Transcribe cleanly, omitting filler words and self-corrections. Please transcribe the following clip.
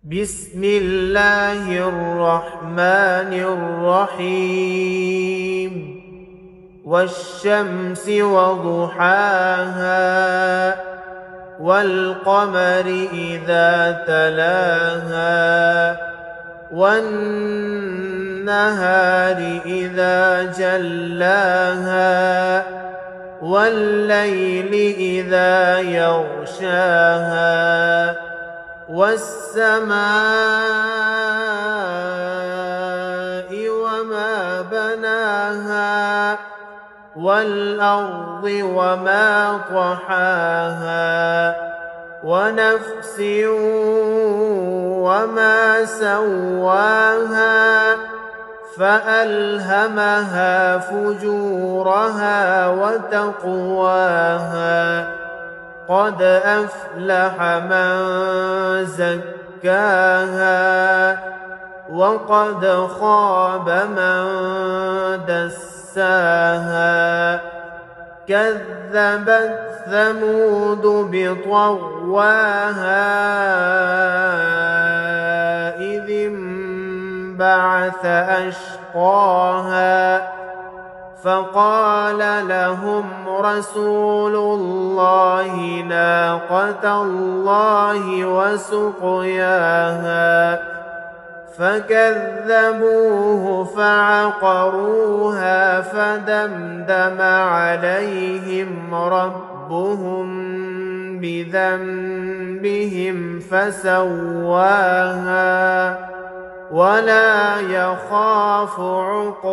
بسم الله الرحمن الرحيم والشمس وضحاها والقمر إذا تلاها والنهار إذا جلاها والليل إذا يغشاها والسماء وما بناها والأرض وما طحاها ونفس وما سواها فألهمها فجورها وتقواها قد أفلح من زكاها وقد خاب من دساها كذبت ثمود بطغواها إذ انبعث أشقاها فقال لهم رسول الله ناقة الله وسقياها فكذبوه فعقروها فدمدم عليهم ربهم بذنبهم فسواها ولا يخاف عقباها.